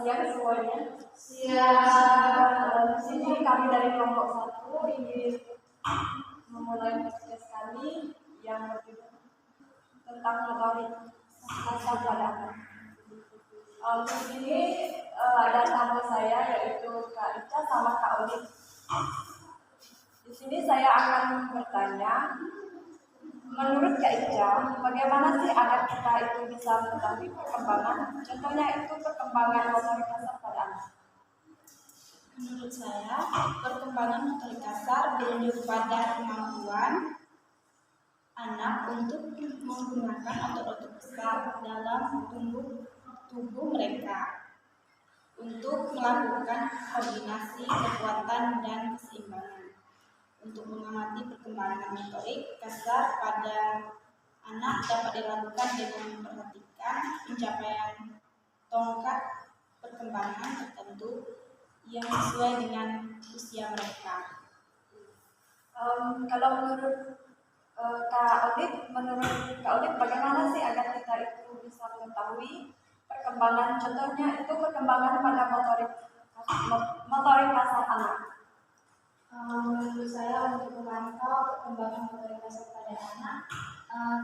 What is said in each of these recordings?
siang semuanya. Siang. Di sini kami dari kelompok 1 ingin memulai podcast kami yang berjudul tentang motorik kasar pada anak. Di sini ada tamu saya yaitu Kak Ica sama Kak Oli. Di sini saya akan bertanya, menurut Kak Ica, bagaimana sih agar kita itu bisa mengetahui perkembangan? Contohnya itu perkembangan motorik kasar pada anak. Menurut saya, perkembangan motorik kasar berujung pada kemampuan anak untuk menggunakan otot-otot besar dalam tubuh mereka untuk melakukan koordinasi, kekuatan, dan keseimbangan. Untuk mengamati perkembangan motorik kasar pada anak dapat dilakukan dengan memperhatikan pencapaian tongkat perkembangan tertentu yang sesuai dengan usia mereka. Kalau menurut Kak Olit, bagaimana sih agar kita itu bisa mengetahui perkembangan? Contohnya itu perkembangan pada motorik kasar anak. Menurut saya, untuk memantau perkembangan motorik kasar pada anak,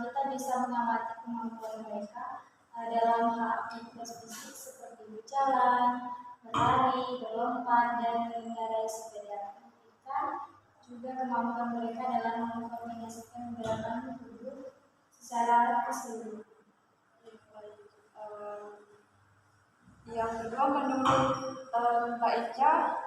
kita bisa mengamati kemampuan mereka dalam hal aktivitas fisik seperti berjalan, berlari, berlompat, dan mengendarai sepeda. Juga kemampuan mereka dalam mengkoordinasikan gerakan tubuh secara keseluruhan. Yang kedua, menurut Mbak Ica,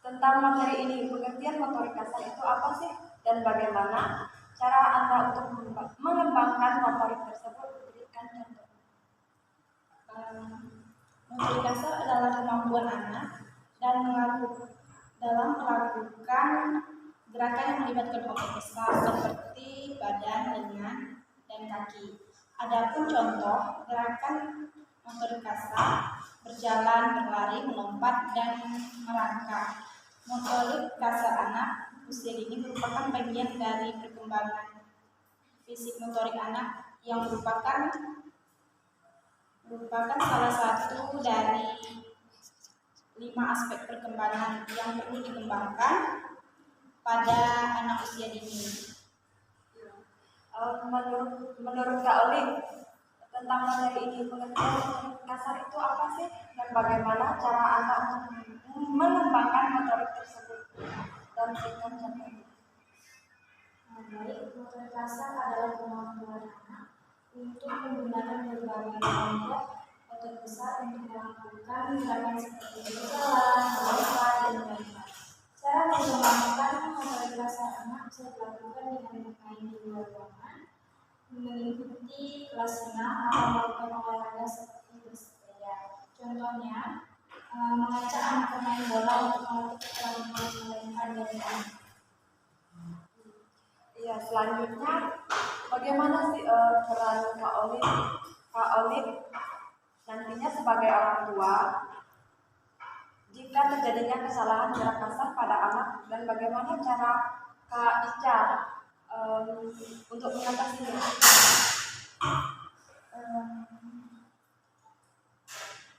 tentang materi ini, pengertian motorik kasar itu apa sih dan bagaimana cara Anda untuk mengembangkan motorik tersebut? Berikan contoh. Motorik kasar adalah kemampuan anak dalam melakukan gerakan yang melibatkan otot besar seperti badan, lengan, dan kaki. Adapun contoh gerakan motorik kasar: berjalan, berlari, melompat, dan merangkak. Motorik kasar anak usia dini merupakan bagian dari perkembangan fisik motorik anak yang merupakan salah satu dari 5 aspek perkembangan yang perlu dikembangkan pada anak usia dini. Menurut Kak Oli, tentang materi ini, pengertian kasar itu apa sih dan bagaimana cara Anda untuk mengembangkan motorik tersebut? Dan berikan contohnya. Baik, motorik kasar adalah kemampuan anak untuk menggunakan berbagai kelompok otot besar untuk melakukan gerakan seperti berjalan, melompat, dan melompat. Cara mengembangkan motorik kasar anak bisa dilakukan dengan bermain di luar ruangan, mengikuti kelas renang, atau melakukan olahraga seperti bersepeda. Contohnya, mengajak anak bermain bola untuk melatih kemampuan melempar dan menang. Ya, selanjutnya, bagaimana sih peran Kak Oli nantinya sebagai orang tua jika terjadinya kesalahan gerak kasar pada anak, dan bagaimana cara Kak Ica untuk mengatasinya?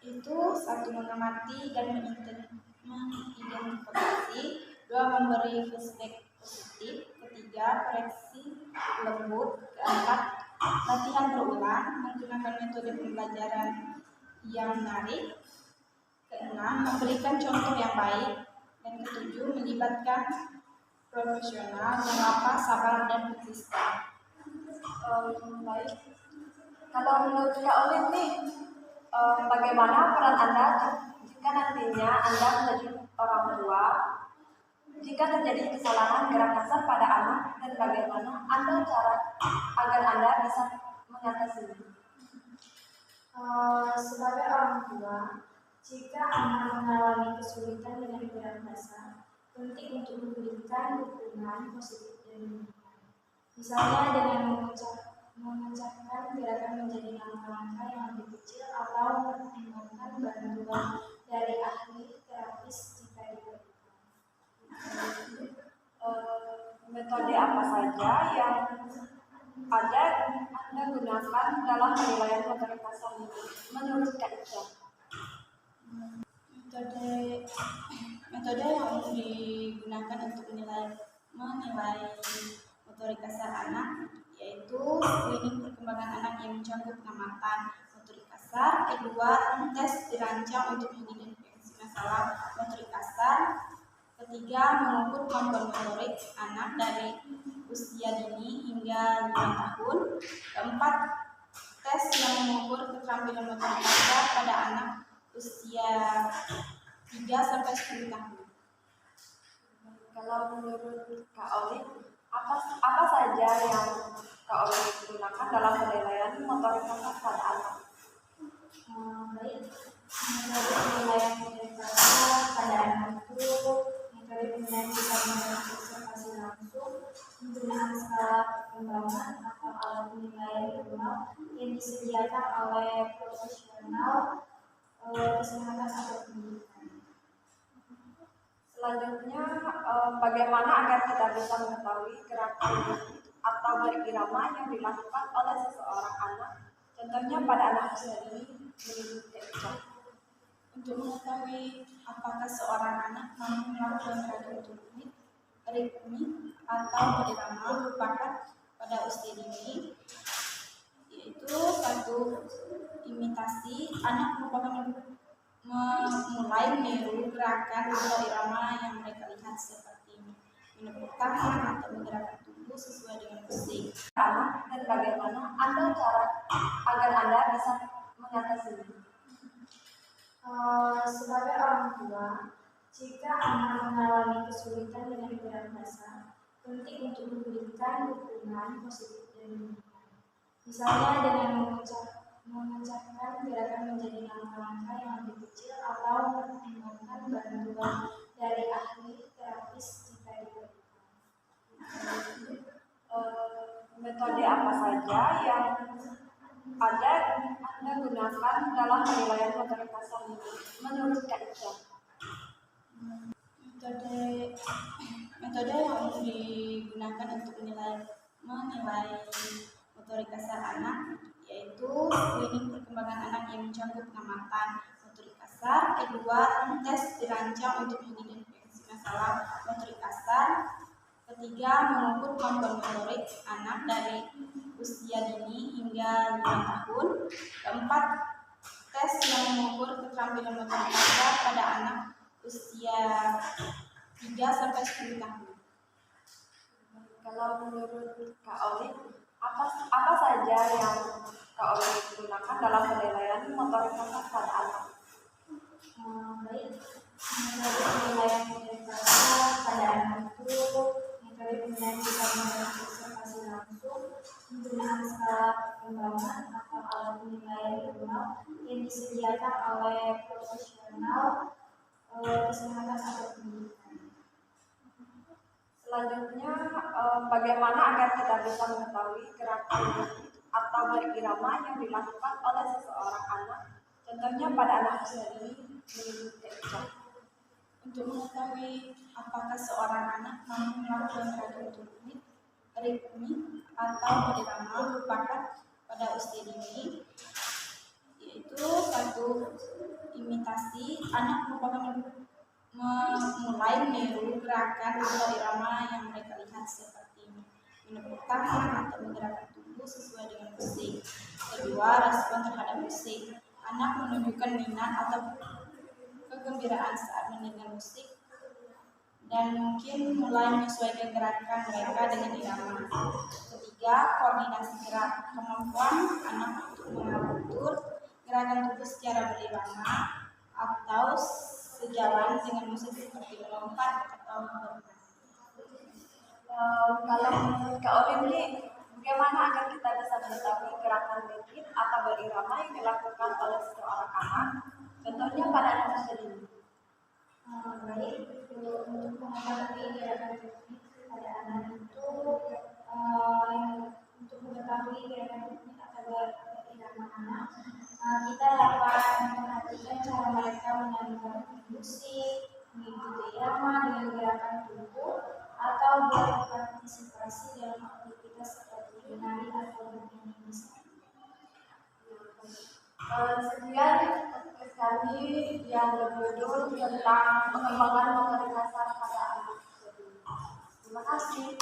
Itu satu, mengamati dan mengidentifikasi; dua, memberi feedback positif; ketiga, koreksi lembut; keempat, latihan berulang menggunakan metode pembelajaran yang menarik; keenam, memberikan contoh yang baik; dan ketujuh, melibatkan profesional. Mengapa sabar dan konsisten? Baik. Kalau menurut Kak Oli nih, bagaimana peran Anda jika nantinya Anda menjadi orang tua, jika terjadi kesalahan gerak kasar pada anak, dan bagaimana Anda cara agar Anda bisa mengatasinya? Sebagai orang tua, jika anak mengalami kesulitan dengan gerak kasar, penting untuk memberikan dukungan positif dan menyenangkan. Misalnya dengan memecahkan gerakan menjadi langkah-langkah yang lebih kecil, atau mempertimbangkan bantuan dari ahli terapis jika diperlukan. Metode apa saja yang ada Anda gunakan dalam penilaian motorik kasar menurut Kak Ica? Metode metode yang umum digunakan untuk menilai motorik kasar anak yaitu screening perkembangan anak yang mencakup pengamatan motorik kasar. Kedua, tes dirancang untuk mengidentifikasi masalah motorik kasar. Ketiga, mengukur kemampuan motorik anak dari usia dini hingga 5 tahun. Keempat, tes yang mengukur keterampilan motorik kasar pada anak usia 3 sampai 10 tahun. Kalau menurut Kak Oli, apa saja yang Kak Oli gunakan dalam penilaian motorik kasar pada anak? Baik, metode penilaian motorik kasar pada anak itu metode penilaian bisa menggunakan observasi langsung, penggunaan skala perkembangan atau alat penilaian formal yang disediakan oleh profesional kesehatan atau pendidikan. Selanjutnya, bagaimana agar kita bisa mengetahui gerakan atau berirama yang dilakukan oleh seseorang anak, contohnya pada anak usia dini menuju TK. Untuk mengetahui apakah seorang anak mampu melakukan gerakan ritmik atau berirama merupakan pada usia dini, yaitu satu, imitasi. Anak merupakan memulai meniru gerakan atau irama yang mereka lihat seperti menepuk tangan atau menggerakkan tubuh sesuai dengan musik. Anak dan bagaimana cara agar Anda bisa mengatasinya? Sebagai orang tua, jika anak mengalami kesulitan dengan gerak dasar, penting untuk memberikan dukungan positif dan menyenangkan. Misalnya dengan memecahkan gerakan menjadi langkah-langkah yang lebih kecil atau mempertimbangkan bantuan dari ahli terapis jika diperlukan. Metode apa saja yang Anda gunakan dalam penilaian motorik kasar menurut Kak Ica? Metode yang umum digunakan untuk menilai motorik kasar anak yaitu screening perkembangan anak yang mencakup pengamatan motorik kasar. Kedua, tes dirancang untuk mengidentifikasi masalah motorik kasar. Ketiga, mengukur kemampuan motorik anak dari usia dini hingga 5 tahun. Keempat, tes yang mengukur keterampilan motorik kasar pada anak usia 3 sampai 10 tahun. Kalau menurut Kak Oli, apa saja yang Kak Oli gunakan dalam penilaian motorik kasar pada anak? Baik, metode penilaian motorik kasar pada anak itu metode penilaian bisa menggunakan observasi langsung, penggunaan skala perkembangan atau alat penilaian formal yang disediakan oleh profesional kesehatan atau pendidikan. Selanjutnya, bagaimana agar kita bisa mengetahui gerakan atau berirama yang dilakukan oleh seseorang anak, contohnya pada anak usia dini menuju TK. Untuk mengetahui apakah seorang anak mampu melakukan gerakan ritmik atau berirama merupakan pada usia dini, yaitu satu, imitasi. Anak merupakan memulai meniru gerakan atau irama yang mereka lihat seperti menepuk tangan atau menggerakkan tubuh sesuai dengan musik. Kedua, respon terhadap musik. Anak menunjukkan minat atau kegembiraan saat mendengar musik dan mungkin mulai menyesuaikan gerakan mereka dengan irama. Ketiga, koordinasi gerak. Kemampuan anak untuk mengatur gerakan tubuh secara berirama atau sejalan dengan musik seperti melompat atau berenang. Kalau menurut Kak Oli ini, bagaimana agar kita bisa mengetahui gerakan ritmik atau berirama yang dilakukan oleh seorang anak, contohnya pada anak usia dini? Baik, untuk mengetahui gerakan ritmik pada anak itu untuk mengetahui gerakan ritmik atau berirama anak, kita dapat memperhatikan cara mereka menyanyikan musik, mengikuti irama dengan gerakan tubuh, atau berpartisipasi dalam aktivitas seperti menari atau bernyanyi misalnya. Sekian podcast kami lagi yang berjudul tentang pengembangan materi dasar pada anak. Terima kasih.